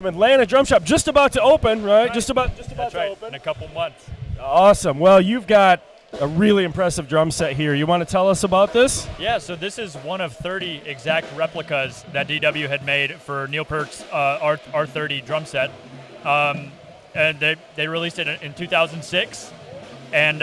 Atlanta Drum Shop just about to open, right? Just about That's to right, open. in a couple months. Awesome. Well, you've got a really impressive drum set here. You want to tell us about this? Yeah, so this is one of 30 exact replicas that DW had made for Neil Peart's R30 drum set. And they released it in 2006. And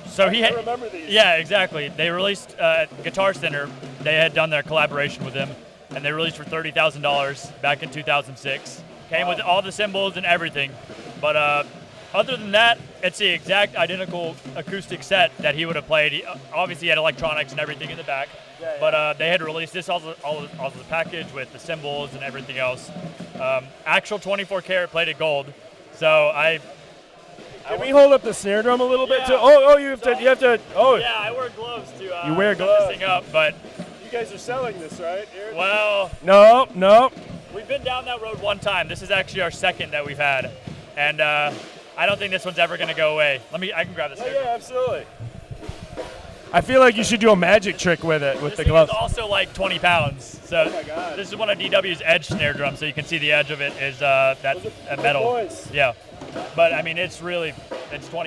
so he had. I remember these. Yeah, exactly. They released Guitar Center. They had done their collaboration with him, and they released for $30,000 back in 2006. Came with all the cymbals and everything. But other than that, it's the exact identical acoustic set that he would have played. He obviously had electronics and everything in the back, but they had released this all the package with the cymbals and everything else. Actual 24 karat plated gold. So Can we hold up the snare drum a little bit too? You have to. Oh. Yeah, I wear gloves to you wear set gloves. this thing up, but You guys are selling this, right, Eric? well, No. we've been down that road one time. This is actually our second that we've had, and I don't think this one's ever going to go away. I can grab this. Yeah, absolutely. I feel like you should do a magic trick with it, with This the thing gloves. is also like 20 pounds. So my God. this is one of DW's edge snare drums. So you can see the edge of it is that metal. boys. Yeah, but I mean it's 20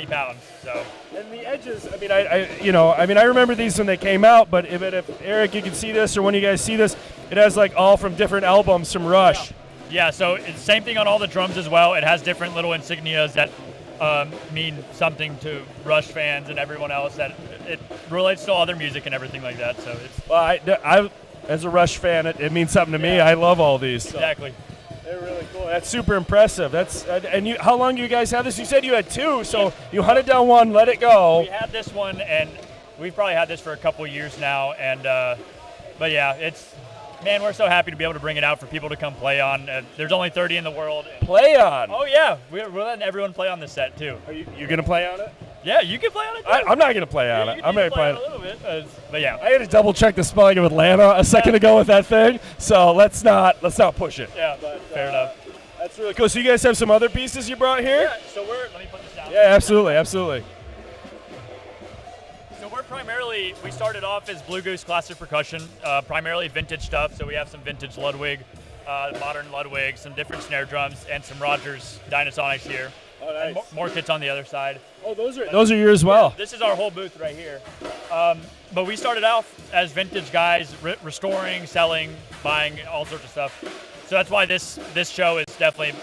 pounds. So And the edges, I remember these when they came out, but if Eric, you can see this, or when you guys see this, it has like all from different albums from Rush. yeah, so it's same thing on all the drums as well. It has different little insignias that mean something to Rush fans and everyone else. That it relates to all their music and everything like that. So it's Well, I as a Rush fan, it means something to me. I love all these. exactly. They're really cool. That's super impressive. How long do you guys have this? You said you had two, so you hunted down one, let it go. We had this one, and we've probably had this for a couple years now. And but yeah, man, we're so happy to be able to bring it out for people to come play on. There's only 30 in the world. Play on. Oh yeah, we're letting everyone play on this set too. Are you gonna play on it? Yeah, you can play on it too. I'm not gonna play on Yeah, it. you I'm can gonna play on on it it. a little bit, but yeah. I had to double check the spelling of Atlanta a second ago with that thing, so let's not push it. Yeah, fair enough. That's really cool. So you guys have some other pieces you brought here? Yeah, so let me put this down. Yeah, absolutely. So we started off as Blue Goose classic percussion, primarily vintage stuff. So we have some vintage Ludwig, modern Ludwig, some different snare drums, and some Rogers Dynasonics here. Oh, nice. And more kits on the other side. Oh, those are yours as well. This is our whole booth right here. But we started out as vintage guys, restoring, selling, buying, all sorts of stuff. So that's why this show is definitely,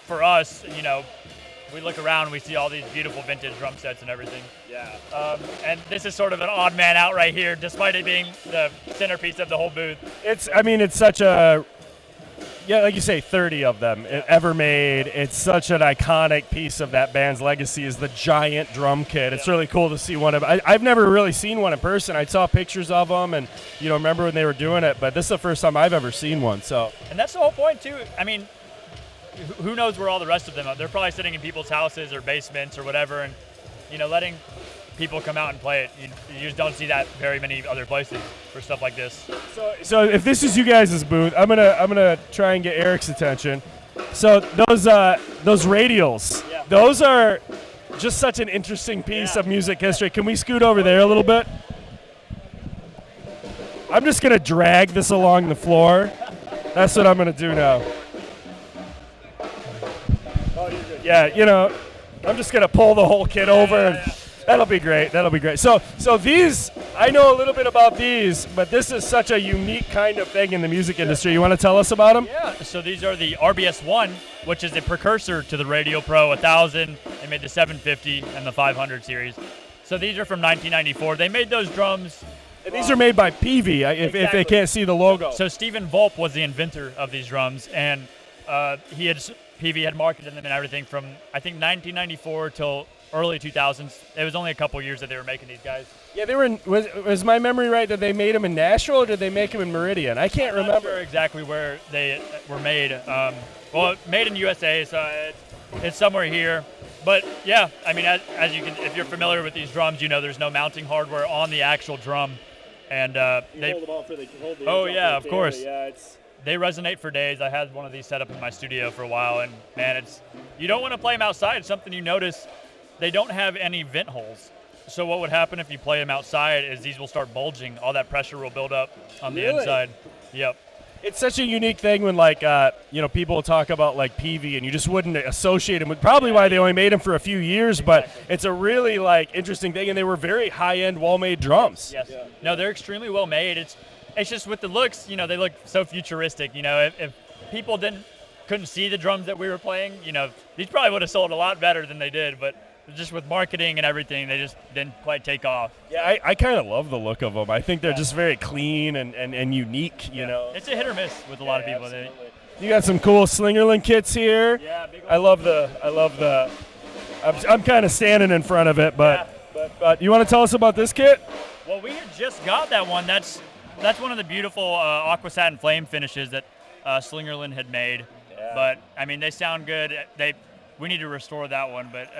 for us, we look around and we see all these beautiful vintage drum sets and everything. Yeah. And this is sort of an odd man out right here, despite it being the centerpiece of the whole booth. It's such a, like you say, 30 of them ever made. It's such an iconic piece of that band's legacy is the giant drum kit. It's really cool to see one of. I've never really seen one in person. I saw pictures of them and remember when they were doing it, but this is the first time I've ever seen one. So. And that's the whole point too. I mean, who knows where all the rest of them are? They're probably sitting in people's houses or basements or whatever, and letting people come out and play it. You just don't see that very many other places for stuff like this. So if this is you guys' booth, I'm gonna try and get Eric's attention. So those radials, those are just such an interesting piece of music history. Can we scoot over there a little bit? I'm just gonna drag this along the floor. That's what I'm gonna do now. Yeah, I'm just gonna pull the whole kit over, and that'll be great. So these, I know a little bit about these, but this is such a unique kind of thing in the music industry. You want to tell us about them? Yeah. So these are the RBS-1, which is a precursor to the Radio Pro 1000. They made the 750 and the 500 series. So these are from 1994. They made those drums. And these are made by Peavey, if they can't see the logo. So Stephen Volp was the inventor of these drums, and Peavey had marketed them and everything from, I think, 1994 till early 2000s. It was only a couple years that they were making these guys. Yeah, they were. Was my memory right that they made them in Nashville, or did they make them in Meridian? I can't remember. I'm not sure exactly where they were made. Made in USA, so it's somewhere here. But yeah, I mean, as you can, if you're familiar with these drums, there's no mounting hardware on the actual drum, and they hold them all for the. Oh yeah, of course. Yeah, They resonate for days. I had one of these set up in my studio for a while, and man, you don't want to play them outside. It's something you notice. They don't have any vent holes. So what would happen if you play them outside is these will start bulging. All that pressure will build up on the inside. Yep. It's such a unique thing when, like, people talk about, like, PV, and you just wouldn't associate him with probably why they only made him for a few years, but it's a really, like, interesting thing, and they were very high-end, well-made drums. Yes. Yeah. No, they're extremely well made. It's just with the looks, they look so futuristic. If people couldn't see the drums that we were playing, these probably would have sold a lot better than they did, but just with marketing and everything, they just didn't quite take off. Yeah, I kind of love the look of them. I think they're just very clean and unique, It's a hit or miss with a lot of people. You got some cool Slingerland kits here. Yeah, big I love the. I'm kind of standing in front of it, but you want to tell us about this kit? Well, we had just got that one. That's one of the beautiful aqua satin flame finishes that Slingerland had made. Yeah. But I mean, they sound good. We need to restore that one, but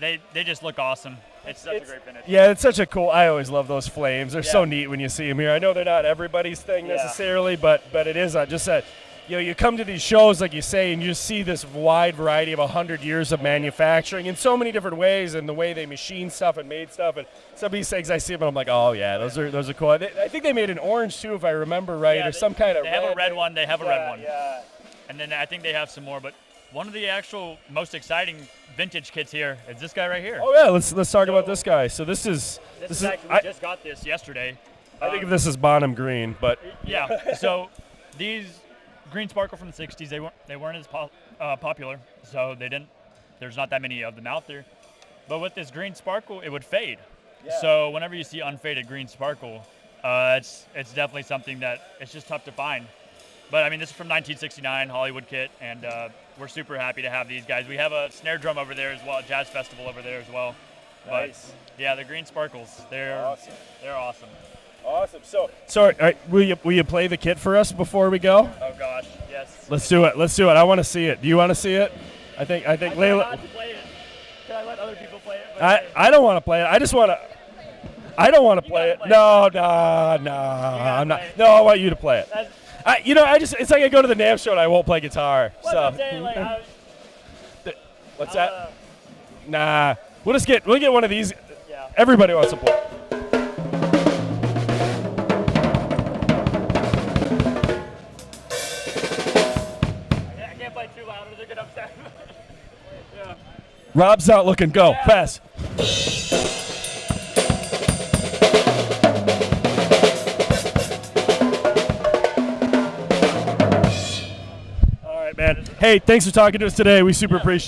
they just look awesome. It's such a great finish. Yeah, it's such a cool. I always love those flames. They're so neat when you see them here. I know they're not everybody's thing necessarily, but it is just a. You come to these shows, like you say, and you just see this wide variety of 100 years of manufacturing in so many different ways, and the way they machine stuff and made stuff. And some of these things I see them, and I'm like, oh yeah, those are cool. I think they made an orange too, if I remember right, or some kind of. They have a red one. They have a red one. Yeah. And then I think they have some more, but one of the actual most exciting vintage kits here is this guy right here. Oh yeah, let's talk about this guy. So this is actually, we just got this yesterday. I think of this as Bonham Green, but yeah. So these green sparkle from the 60s, they weren't as popular, so there's not that many of them out there. But with this green sparkle, it would fade. Yeah. So whenever you see unfaded green sparkle, it's definitely something that it's just tough to find. But I mean, this is from 1969 Hollywood kit, and we're super happy to have these guys. We have a snare drum over there as well, a jazz festival over there as well. Nice. But yeah, the green sparkles, they're awesome. They're awesome. Awesome. So, sorry, all right, will you play the kit for us before we go? Oh gosh, yes. Let's do it. I want to see it. Do you want to see it? I think Layla. Can I let other people play it? I don't want to play it. I don't want to play it. No, I'm not. No, I want you to play it. It's like I go to the NAMM show and I won't play guitar. What's that? Nah. We'll get one of these. Yeah. Everybody wants to play. I can't play too loud or they're gonna upset. Yeah. Rob's out looking. Go fast. Man. Hey, thanks for talking to us today. We super appreciate it.